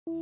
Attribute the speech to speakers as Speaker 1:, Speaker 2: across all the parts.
Speaker 1: O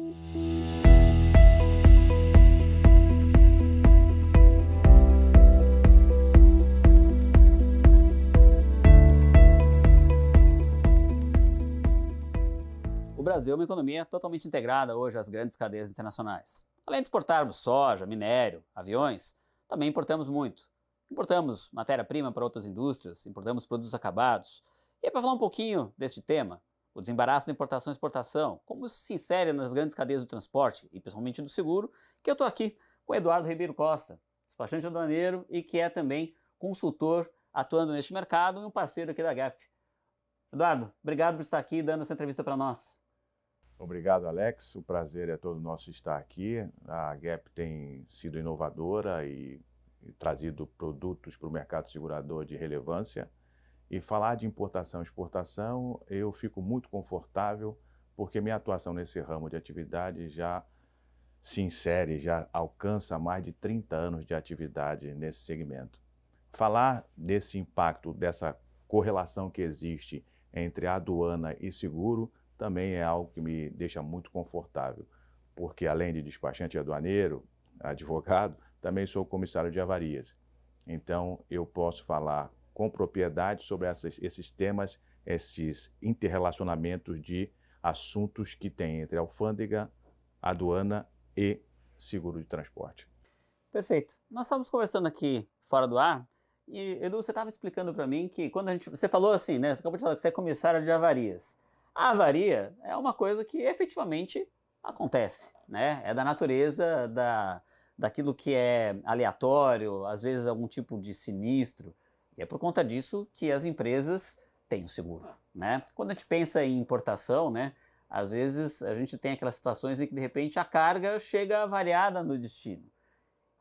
Speaker 1: Brasil é uma economia totalmente integrada hoje às grandes cadeias internacionais. Além de exportarmos soja, minério, aviões, também importamos muito. Importamos matéria-prima para outras indústrias, importamos produtos acabados. E é para falar um pouquinho deste tema, o desembaraço da importação e exportação, como isso se insere nas grandes cadeias do transporte e principalmente do seguro, que eu estou aqui com o Eduardo Ribeiro Costa, despachante aduaneiro e que é também consultor atuando neste mercado e um parceiro aqui da Gap. Eduardo, obrigado por estar aqui dando essa entrevista para nós.
Speaker 2: Obrigado, Alex. O prazer é todo nosso estar aqui. A Gap tem sido inovadora e trazido produtos para o mercado segurador de relevância. E falar de importação e exportação, eu fico muito confortável, porque minha atuação nesse ramo de atividade já se insere, já alcança mais de 30 anos de atividade nesse segmento. Falar desse impacto, dessa correlação que existe entre aduana e seguro, também é algo que me deixa muito confortável, porque além de despachante aduaneiro, advogado, também sou comissário de avarias. Então, eu posso falar com propriedade sobre esses temas, esses interrelacionamentos de assuntos que tem entre alfândega, aduana e seguro de transporte.
Speaker 1: Perfeito. Nós estávamos conversando aqui fora do ar e, Edu, você estava explicando para mim que quando você falou assim, né? Você acabou de falar que você é comissário de avarias. A avaria é uma coisa que efetivamente acontece, né? É da natureza daquilo que é aleatório, às vezes algum tipo de sinistro. E é por conta disso que as empresas têm o seguro, né? Quando a gente pensa em importação, né? Às vezes a gente tem aquelas situações em que de repente a carga chega avariada no destino.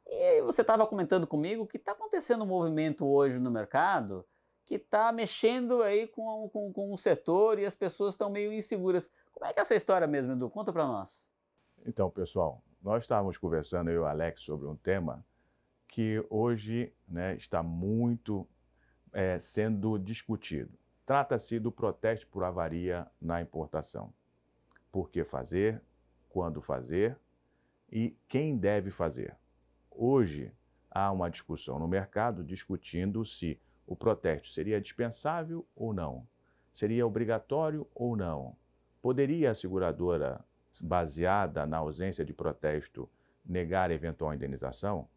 Speaker 1: E você estava comentando comigo que está acontecendo um movimento hoje no mercado que está mexendo aí com o setor e as pessoas estão meio inseguras. Como é que é essa história mesmo, Edu? Conta para nós.
Speaker 2: Então, pessoal, nós estávamos conversando, eu e o Alex, sobre um tema que hoje, né, está muito sendo discutido. Trata-se do protesto por avaria na importação. Por que fazer, quando fazer e quem deve fazer. Hoje há uma discussão no mercado discutindo se o protesto seria dispensável ou não, seria obrigatório ou não. Poderia a seguradora, baseada na ausência de protesto, negar eventual indenização?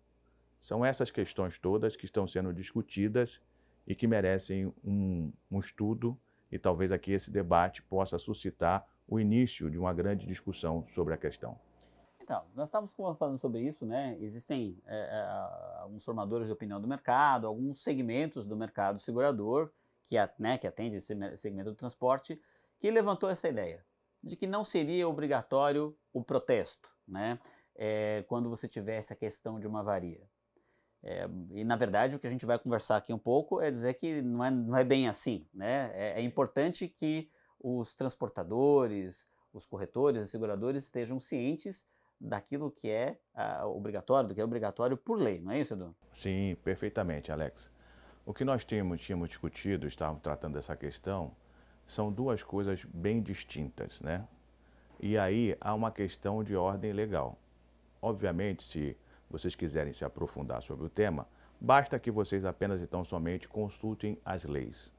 Speaker 2: São essas questões todas que estão sendo discutidas e que merecem um estudo e talvez aqui esse debate possa suscitar o início de uma grande discussão sobre a questão.
Speaker 1: Então, nós estávamos falando sobre isso, né? Existem alguns formadores de opinião do mercado, alguns segmentos do mercado segurador que atende esse segmento do transporte, que levantou essa ideia de que não seria obrigatório o protesto, né? Quando você tivesse a questão de uma avaria. E, na verdade, o que a gente vai conversar aqui um pouco é dizer que não é bem assim, né? É importante que os transportadores, os corretores, os seguradores estejam cientes daquilo que é obrigatório, do que é obrigatório por lei, não é isso, Edu?
Speaker 2: Sim, perfeitamente, Alex. O que nós tínhamos discutido, estávamos tratando dessa questão, são duas coisas bem distintas, né? E aí há uma questão de ordem legal. Obviamente, se vocês quiserem se aprofundar sobre o tema, basta que vocês apenas então somente consultem as leis.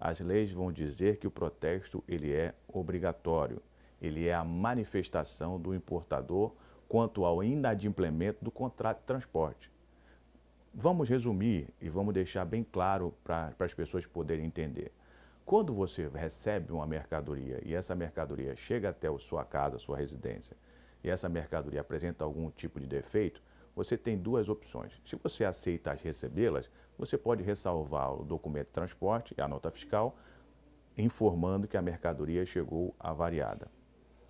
Speaker 2: As leis vão dizer que o protesto ele é obrigatório, ele é a manifestação do importador quanto ao inadimplemento do contrato de transporte. Vamos resumir e vamos deixar bem claro para as pessoas poderem entender. Quando você recebe uma mercadoria e essa mercadoria chega até a sua casa, a sua residência, e essa mercadoria apresenta algum tipo de defeito, você tem duas opções. Se você aceita recebê-las, você pode ressalvar o documento de transporte e a nota fiscal, informando que a mercadoria chegou avariada.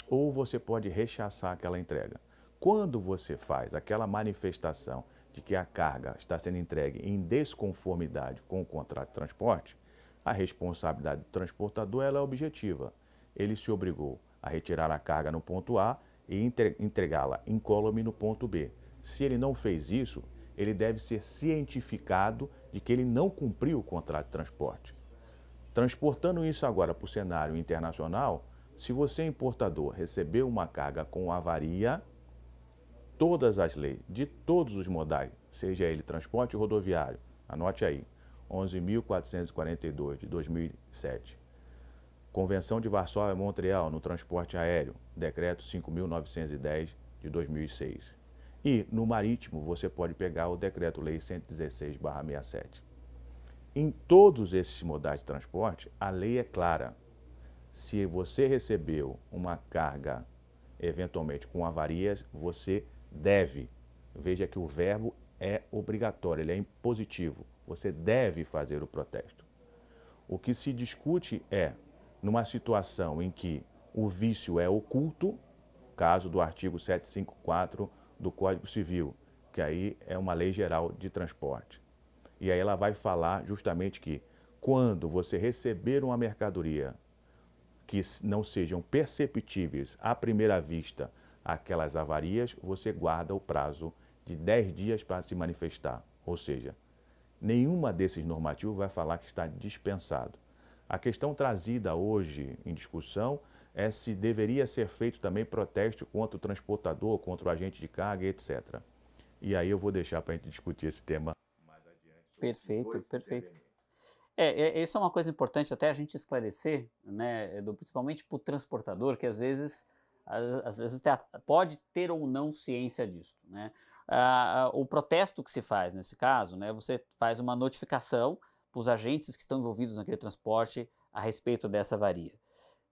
Speaker 2: Ou você pode rechaçar aquela entrega. Quando você faz aquela manifestação de que a carga está sendo entregue em desconformidade com o contrato de transporte, a responsabilidade do transportador ela é objetiva. Ele se obrigou a retirar a carga no ponto A e entregá-la incólume no ponto B. Se ele não fez isso, ele deve ser cientificado de que ele não cumpriu o contrato de transporte. Transportando isso agora para o cenário internacional, Se você, importador, recebeu uma carga com avaria, todas as leis, de todos os modais, seja ele transporte rodoviário, anote aí, 11.442 de 2007. Convenção de Varsóvia e Montreal no transporte aéreo, decreto 5.910 de 2006. E no marítimo você pode pegar o decreto-lei 116/67. Em todos esses modais de transporte, a lei é clara. Se você recebeu uma carga eventualmente com avarias, você deve. Veja que o verbo é obrigatório, ele é impositivo. Você deve fazer o protesto. O que se discute é, numa situação em que o vício é oculto, caso do artigo 754 do Código Civil, que aí é uma lei geral de transporte. E aí ela vai falar justamente que quando você receber uma mercadoria que não sejam perceptíveis à primeira vista aquelas avarias, você guarda o prazo de 10 dias para se manifestar. Ou seja, nenhuma desses normativos vai falar que está dispensado. A questão trazida hoje em discussão é se deveria ser feito também protesto contra o transportador, contra o agente de carga, etc. E aí eu vou deixar para a gente discutir esse tema mais adiante.
Speaker 1: Perfeito, perfeito. Isso é uma coisa importante até a gente esclarecer, né, principalmente para o transportador, que às vezes pode ter ou não ciência disso, né? O protesto que se faz nesse caso, né, você faz uma notificação para os agentes que estão envolvidos naquele transporte a respeito dessa avaria.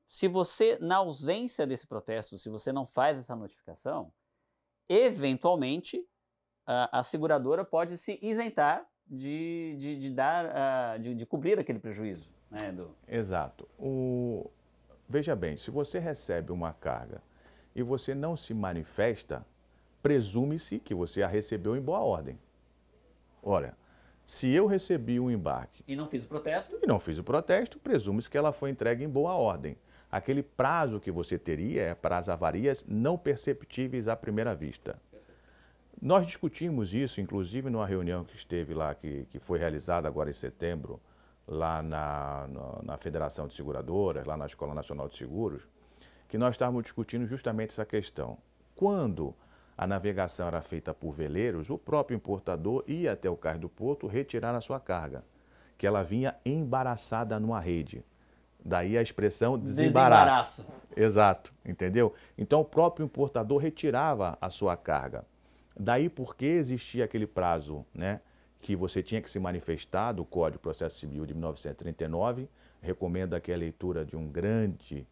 Speaker 1: Se você, na ausência desse protesto, se você não faz essa notificação, eventualmente a seguradora pode se isentar de cobrir aquele prejuízo, né,
Speaker 2: Exato. Veja bem, se você recebe uma carga e você não se manifesta, presume-se que você a recebeu em boa ordem. Olha, se eu recebi um embarque
Speaker 1: e não fiz o
Speaker 2: protesto, presume-se que ela foi entregue em boa ordem. Aquele prazo que você teria é para as avarias não perceptíveis à primeira vista. Nós discutimos isso, inclusive, numa reunião que esteve lá, que foi realizada agora em setembro, lá na Federação de Seguradoras, lá na Escola Nacional de Seguros, que nós estávamos discutindo justamente essa questão. Quando a navegação era feita por veleiros, o próprio importador ia até o cais do porto retirar a sua carga, que ela vinha embaraçada numa rede. Daí a expressão desembaraço. Exato, entendeu? Então o próprio importador retirava a sua carga. Daí porque existia aquele prazo, né, que você tinha que se manifestar do Código de Processo Civil de 1939, recomendo aqui a leitura de um grande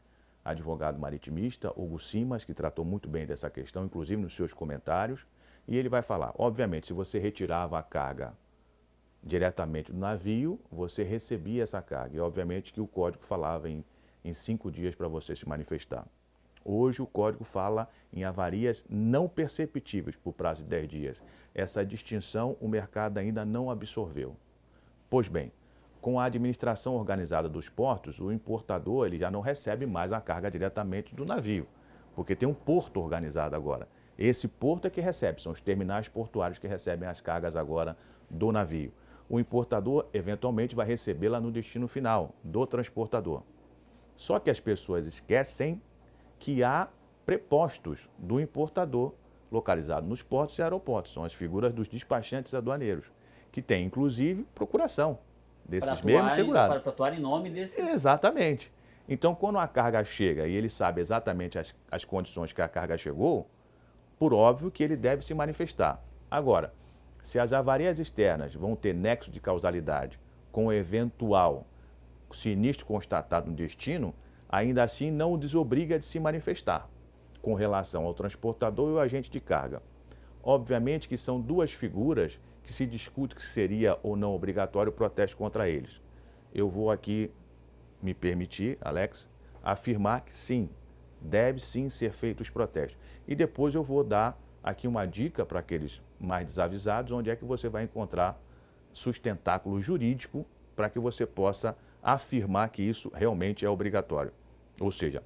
Speaker 2: advogado maritimista, Hugo Simas, que tratou muito bem dessa questão, inclusive nos seus comentários, e ele vai falar, obviamente, se você retirava a carga diretamente do navio, você recebia essa carga, e obviamente que o Código falava em 5 dias para você se manifestar. Hoje o Código fala em avarias não perceptíveis por prazo de 10 dias. Essa distinção o mercado ainda não absorveu. Pois bem, com a administração organizada dos portos, o importador ele já não recebe mais a carga diretamente do navio, porque tem um porto organizado agora. Esse porto é que recebe, são os terminais portuários que recebem as cargas agora do navio. O importador eventualmente vai recebê-la no destino final do transportador. Só que as pessoas esquecem que há prepostos do importador localizado nos portos e aeroportos. São as figuras dos despachantes aduaneiros, que têm, inclusive, procuração desses mesmos segurados.
Speaker 1: Para atuar em nome desses...
Speaker 2: Exatamente. Então, quando a carga chega e ele sabe exatamente as condições que a carga chegou, por óbvio que ele deve se manifestar. Agora, se as avarias externas vão ter nexo de causalidade com o eventual sinistro constatado no destino, ainda assim não o desobriga de se manifestar com relação ao transportador e o agente de carga. Obviamente que são duas figuras que se discute que seria ou não obrigatório o protesto contra eles. Eu vou aqui me permitir, Alex, afirmar que sim, deve sim ser feito os protestos. E depois eu vou dar aqui uma dica para aqueles mais desavisados, onde é que você vai encontrar sustentáculo jurídico para que você possa afirmar que isso realmente é obrigatório. Ou seja,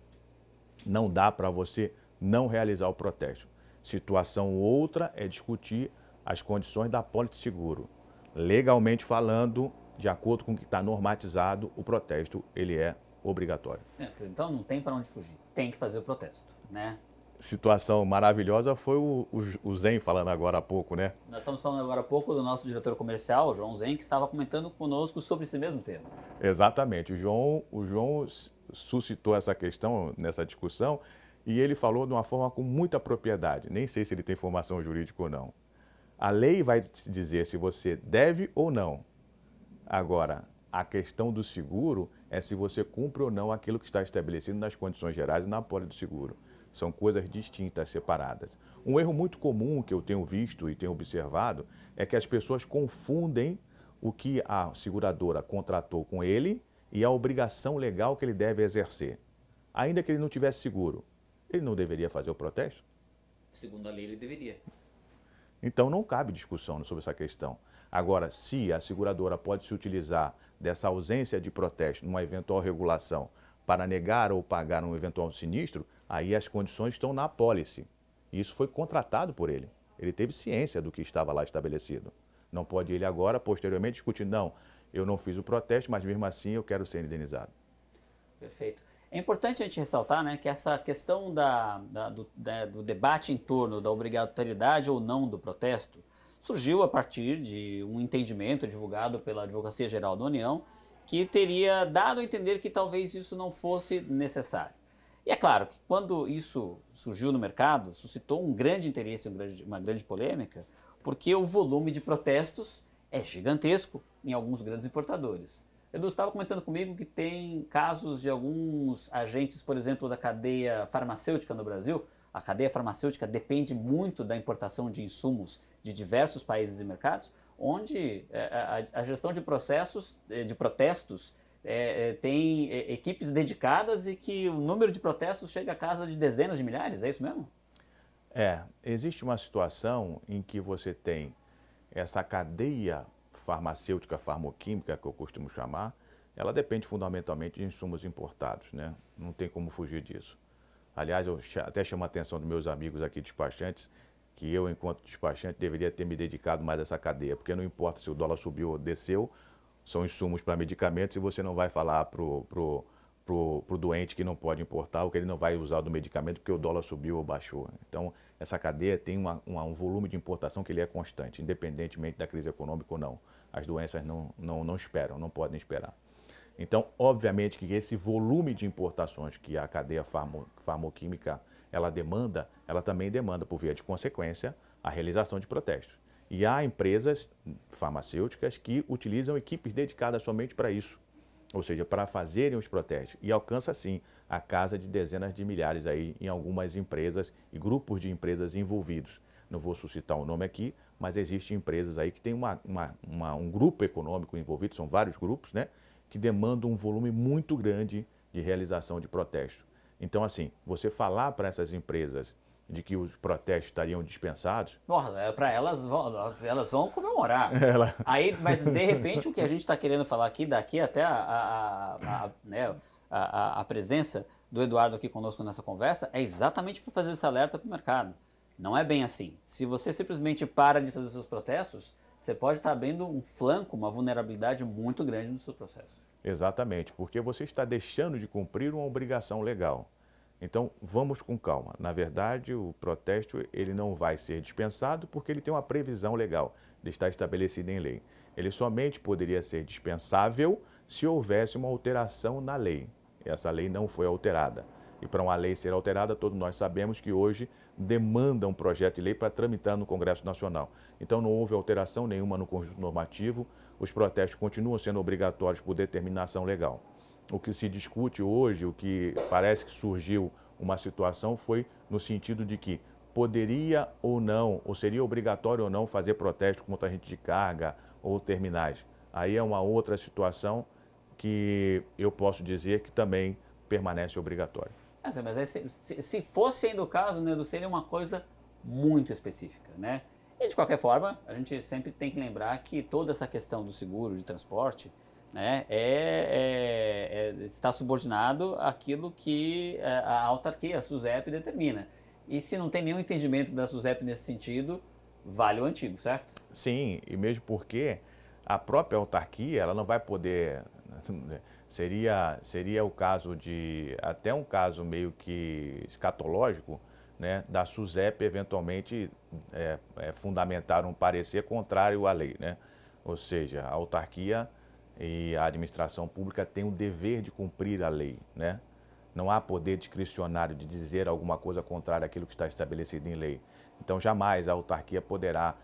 Speaker 2: não dá para você não realizar o protesto. Situação outra é discutir as condições da apólice de seguro. Legalmente falando, de acordo com o que está normatizado, o protesto ele é obrigatório.
Speaker 1: Então não tem para onde fugir, tem que fazer o protesto, né?
Speaker 2: Situação maravilhosa foi o Zen falando agora há pouco, né?
Speaker 1: Nós estamos falando agora há pouco do nosso diretor comercial, João Zen, que estava comentando conosco sobre esse mesmo tema.
Speaker 2: Exatamente. O João suscitou essa questão nessa discussão e ele falou de uma forma com muita propriedade. Nem sei se ele tem formação jurídica ou não. A lei vai te dizer se você deve ou não. Agora, a questão do seguro é se você cumpre ou não aquilo que está estabelecido nas condições gerais e na apólice do seguro. São coisas distintas, separadas. Um erro muito comum que eu tenho visto e tenho observado é que as pessoas confundem o que a seguradora contratou com ele e a obrigação legal que ele deve exercer. Ainda que ele não tivesse seguro, ele não deveria fazer o protesto?
Speaker 1: Segundo a lei, ele deveria.
Speaker 2: Então não cabe discussão sobre essa questão. Agora, se a seguradora pode se utilizar dessa ausência de protesto numa eventual regulação para negar ou pagar um eventual sinistro, aí as condições estão na apólice. Isso foi contratado por ele. Ele teve ciência do que estava lá estabelecido. Não pode ele agora, posteriormente, discutir, não, eu não fiz o protesto, mas mesmo assim eu quero ser indenizado.
Speaker 1: Perfeito. É importante a gente ressaltar, né, que essa questão do debate em torno da obrigatoriedade ou não do protesto surgiu a partir de um entendimento divulgado pela Advocacia Geral da União que teria dado a entender que talvez isso não fosse necessário. E é claro que quando isso surgiu no mercado, suscitou um grande interesse, uma grande polêmica, porque o volume de protestos é gigantesco em alguns grandes importadores. Edu estava comentando comigo que tem casos de alguns agentes, por exemplo, da cadeia farmacêutica no Brasil. A cadeia farmacêutica depende muito da importação de insumos de diversos países e mercados, onde a gestão de processos, de protestos, tem equipes dedicadas e que o número de protestos chega a casa de dezenas de milhares, é isso mesmo?
Speaker 2: Existe uma situação em que você tem essa cadeia farmacêutica, farmoquímica, que eu costumo chamar, ela depende fundamentalmente de insumos importados, né? Não tem como fugir disso. Aliás, eu até chamo a atenção dos meus amigos aqui despachantes, que eu, enquanto despachante, deveria ter me dedicado mais a essa cadeia, porque não importa se o dólar subiu ou desceu, são insumos para medicamentos e você não vai falar pro doente que não pode importar ou que ele não vai usar do medicamento porque o dólar subiu ou baixou. Então, essa cadeia tem um volume de importação que ele é constante, independentemente da crise econômica ou não. As doenças não esperam, não podem esperar. Então, obviamente que esse volume de importações que a cadeia farmoquímica ela também demanda, por via de consequência, a realização de protestos. E há empresas farmacêuticas que utilizam equipes dedicadas somente para isso, ou seja, para fazerem os protestos. E alcança, sim, a casa de dezenas de milhares aí em algumas empresas e grupos de empresas envolvidos. Não vou suscitar o nome aqui, mas existem empresas aí que têm um grupo econômico envolvido, são vários grupos, né, que demandam um volume muito grande de realização de protestos. Então, assim, você falar para essas empresas de que os protestos estariam dispensados...
Speaker 1: Para elas vão comemorar. Aí, mas, de repente, o que a gente está querendo falar aqui, daqui até a presença do Eduardo aqui conosco nessa conversa, é exatamente para fazer esse alerta para o mercado. Não é bem assim. Se você simplesmente para de fazer seus protestos, você pode estar abrindo um flanco, uma vulnerabilidade muito grande no seu processo.
Speaker 2: Exatamente, porque você está deixando de cumprir uma obrigação legal. Então, vamos com calma. Na verdade, o protesto ele não vai ser dispensado porque ele tem uma previsão legal, ele está estabelecido em lei. Ele somente poderia ser dispensável se houvesse uma alteração na lei. Essa lei não foi alterada. E para uma lei ser alterada, todos nós sabemos que hoje demanda um projeto de lei para tramitar no Congresso Nacional. Então não houve alteração nenhuma no conjunto normativo, os protestos continuam sendo obrigatórios por determinação legal. O que se discute hoje, o que parece que surgiu uma situação foi no sentido de que poderia ou não, ou seria obrigatório ou não fazer protesto contra agente de carga ou terminais. Aí é uma outra situação que eu posso dizer que também permanece obrigatório.
Speaker 1: Mas aí, se fosse ainda o caso, né, seria uma coisa muito específica, né? E de qualquer forma, a gente sempre tem que lembrar que toda essa questão do seguro de transporte, né, está subordinado àquilo que a autarquia, a SUSEP, determina. E se não tem nenhum entendimento da SUSEP nesse sentido, vale o antigo, certo?
Speaker 2: Sim, e mesmo porque a própria autarquia ela não vai poder Seria o caso até um caso meio que escatológico, né, da SUSEP eventualmente fundamentar um parecer contrário à lei, né? Ou seja, a autarquia e a administração pública têm o dever de cumprir a lei, né? Não há poder discricionário de dizer alguma coisa contrária àquilo que está estabelecido em lei. Então, jamais a autarquia poderá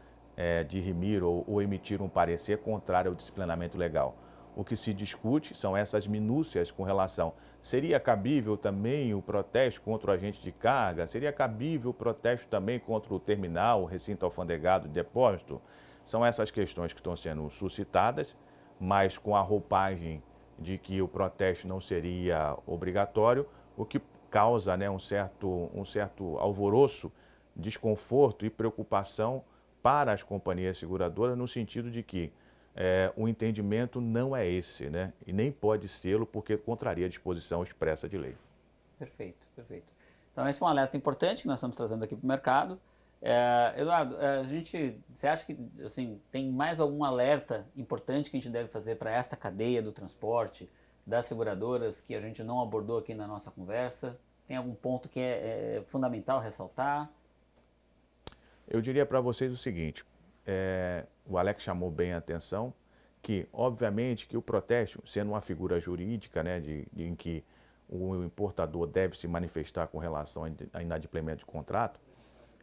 Speaker 2: dirimir ou emitir um parecer contrário ao disciplinamento legal. O que se discute são essas minúcias com relação. Seria cabível também o protesto contra o agente de carga? Seria cabível o protesto também contra o terminal, o recinto alfandegado de depósito? São essas questões que estão sendo suscitadas, mas com a roupagem de que o protesto não seria obrigatório, o que causa, né, um certo alvoroço, desconforto e preocupação para as companhias seguradoras, no sentido de que o entendimento não é esse, né? E nem pode ser, porque contraria a disposição expressa de lei.
Speaker 1: Perfeito, perfeito. Então esse é um alerta importante que nós estamos trazendo aqui para o mercado. Eduardo, você acha que assim, tem mais algum alerta importante que a gente deve fazer para esta cadeia do transporte, das seguradoras, que a gente não abordou aqui na nossa conversa? Tem algum ponto que é fundamental ressaltar?
Speaker 2: Eu diria para vocês o seguinte, o Alex chamou bem a atenção, que obviamente que o protesto, sendo uma figura jurídica, né, em que o importador deve se manifestar com relação a inadimplemento de contrato,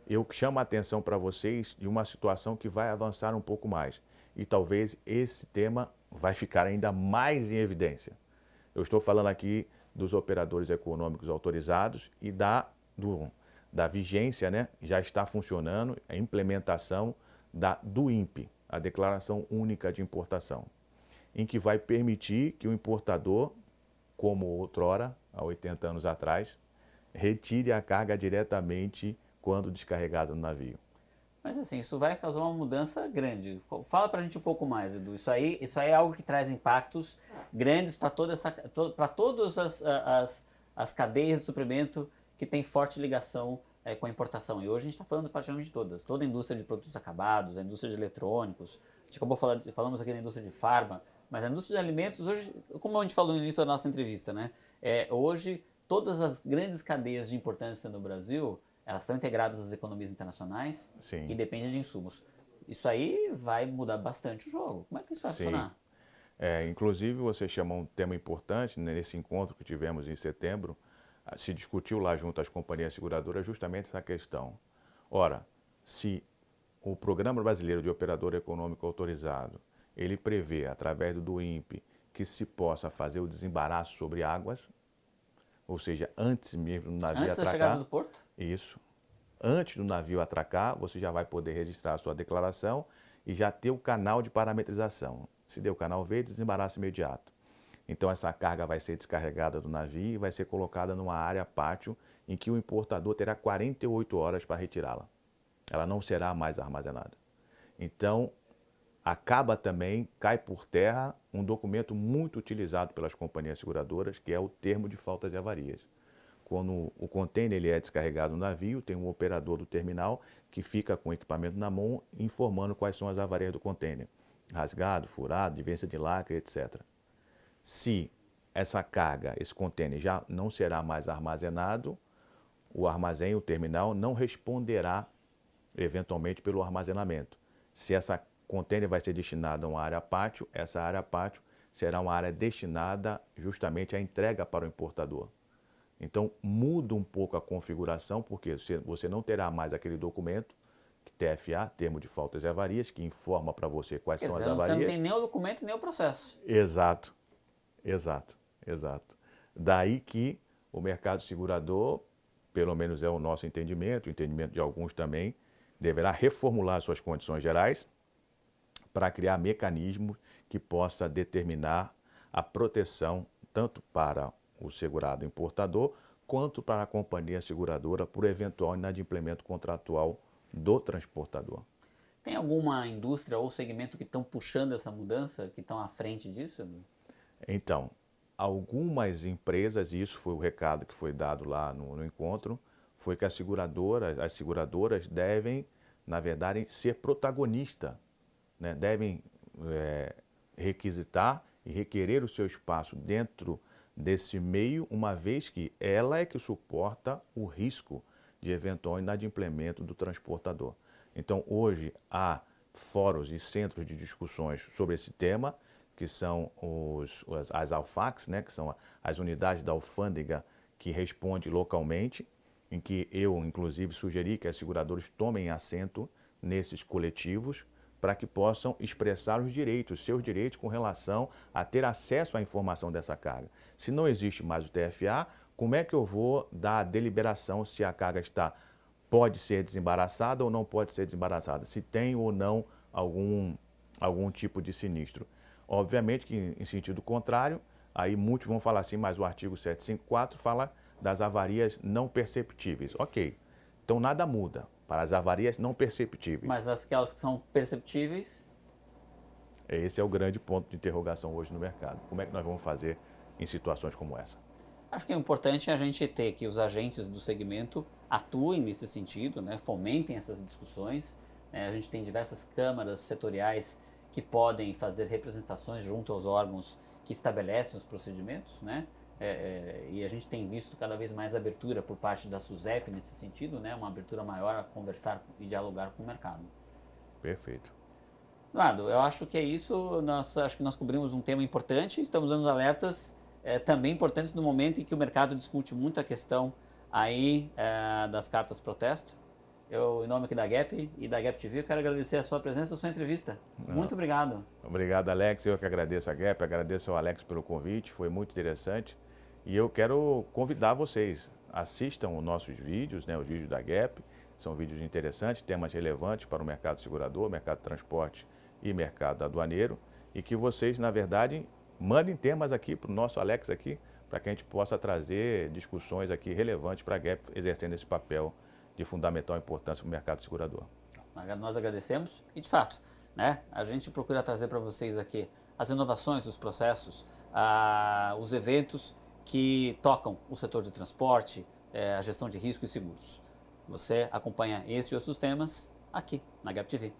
Speaker 2: eu chamo a atenção para vocês de uma situação que vai avançar um pouco mais. E talvez esse tema vai ficar ainda mais em evidência. Eu estou falando aqui dos operadores econômicos autorizados e da vigência, né? Já está funcionando a implementação do INPE, a Declaração Única de Importação, em que vai permitir que o importador, como outrora, há 80 anos atrás, retire a carga diretamente quando descarregado no navio.
Speaker 1: Mas assim, isso vai causar uma mudança grande. Fala pra gente um pouco mais, Edu. Isso aí é algo que traz impactos grandes para para todas as cadeias de suprimento que tem forte ligação com a importação. E hoje a gente está falando praticamente de todas. Toda a indústria de produtos acabados, a indústria de eletrônicos, a gente falamos aqui da indústria de farma, mas a indústria de alimentos, hoje, como a gente falou no início da nossa entrevista, né? Hoje, todas as grandes cadeias de importância no Brasil, elas estão integradas às economias internacionais.
Speaker 2: Sim.
Speaker 1: E dependem de insumos. Isso aí vai mudar bastante o jogo. Como é que isso vai funcionar?
Speaker 2: Inclusive, você chamou um tema importante nesse encontro que tivemos em setembro. Se discutiu lá junto às companhias seguradoras justamente essa questão. Ora, se o Programa Brasileiro de Operador Econômico Autorizado, ele prevê, através do INPE, que se possa fazer o desembaraço sobre águas, ou seja, antes mesmo do navio atracar.
Speaker 1: Antes da chegada do porto?
Speaker 2: Isso. Antes do navio atracar, você já vai poder registrar a sua declaração e já ter o canal de parametrização. Se der o canal verde, desembaraço imediato. Então, essa carga vai ser descarregada do navio e vai ser colocada numa área pátio em que o importador terá 48 horas para retirá-la. Ela não será mais armazenada. Então, cai por terra um documento muito utilizado pelas companhias seguradoras, que é o termo de faltas e avarias. Quando o contêiner ele é descarregado no navio, tem um operador do terminal que fica com o equipamento na mão, informando quais são as avarias do contêiner. Rasgado, furado, divergência de lacre, etc. Se essa carga, esse contêiner já não será mais armazenado, o armazém, o terminal, não responderá eventualmente pelo armazenamento. Se essa contêiner vai ser destinado a uma área pátio, essa área pátio será uma área destinada justamente à entrega para o importador. Então, muda um pouco a configuração, porque você não terá mais aquele documento, TFA, Termo de Faltas e Avarias, que informa para você quais são as avarias.
Speaker 1: Você não tem nem o documento nem o processo.
Speaker 2: Exato. Daí que o mercado segurador, pelo menos é o nosso entendimento, o entendimento de alguns também, deverá reformular suas condições gerais para criar mecanismos que possa determinar a proteção tanto para o segurado importador quanto para a companhia seguradora por eventual inadimplemento contratual do transportador.
Speaker 1: Tem alguma indústria ou segmento que estão puxando essa mudança, que estão à frente disso?
Speaker 2: Então, algumas empresas, e isso foi o recado que foi dado lá no encontro, foi que as seguradoras devem, na verdade, ser protagonistas, né? Devem requisitar e requerer o seu espaço dentro desse meio, uma vez que ela é que suporta o risco de eventual inadimplemento do transportador. Então, hoje, há fóruns e centros de discussões sobre esse tema, que são as ALFACs, né, que são as unidades da alfândega que respondem localmente, em que eu, inclusive, sugeri que as seguradoras tomem assento nesses coletivos para que possam expressar os direitos, seus direitos com relação a ter acesso à informação dessa carga. Se não existe mais o TFA, como é que eu vou dar a deliberação se a carga pode ser desembaraçada ou não pode ser desembaraçada, se tem ou não algum tipo de sinistro? Obviamente que em sentido contrário, aí muitos vão falar assim, mas o artigo 754 fala das avarias não perceptíveis. Ok, então nada muda para as avarias não perceptíveis.
Speaker 1: Mas aquelas que são perceptíveis?
Speaker 2: Esse é o grande ponto de interrogação hoje no mercado. Como é que nós vamos fazer em situações como essa?
Speaker 1: Acho que é importante a gente ter que os agentes do segmento atuem nesse sentido, né, fomentem essas discussões. A gente tem diversas câmaras setoriais que podem fazer representações junto aos órgãos que estabelecem os procedimentos, né? E a gente tem visto cada vez mais abertura por parte da SUSEP nesse sentido, né? Uma abertura maior a conversar e dialogar com o mercado.
Speaker 2: Perfeito.
Speaker 1: Eduardo, eu acho que é isso. Acho que nós cobrimos um tema importante, estamos dando alertas também importantes no momento em que o mercado discute muito a questão aí das cartas protesto. Eu, em nome aqui da Gap e da Gap TV, eu quero agradecer a sua presença e a sua entrevista. Muito obrigado.
Speaker 2: Obrigado, Alex. Eu que agradeço a Gap, agradeço ao Alex pelo convite, foi muito interessante. E eu quero convidar vocês, assistam os nossos vídeos, né, os vídeos da Gap. São vídeos interessantes, temas relevantes para o mercado segurador, mercado de transporte e mercado aduaneiro. E que vocês, na verdade, mandem temas aqui para o nosso Alex aqui, para que a gente possa trazer discussões aqui relevantes para a Gap, exercendo esse papel de fundamental importância para o mercado segurador.
Speaker 1: Nós agradecemos e, de fato, né, a gente procura trazer para vocês aqui as inovações, os processos, os eventos que tocam o setor de transporte, a gestão de risco e seguros. Você acompanha esse e outros temas aqui na Gap TV.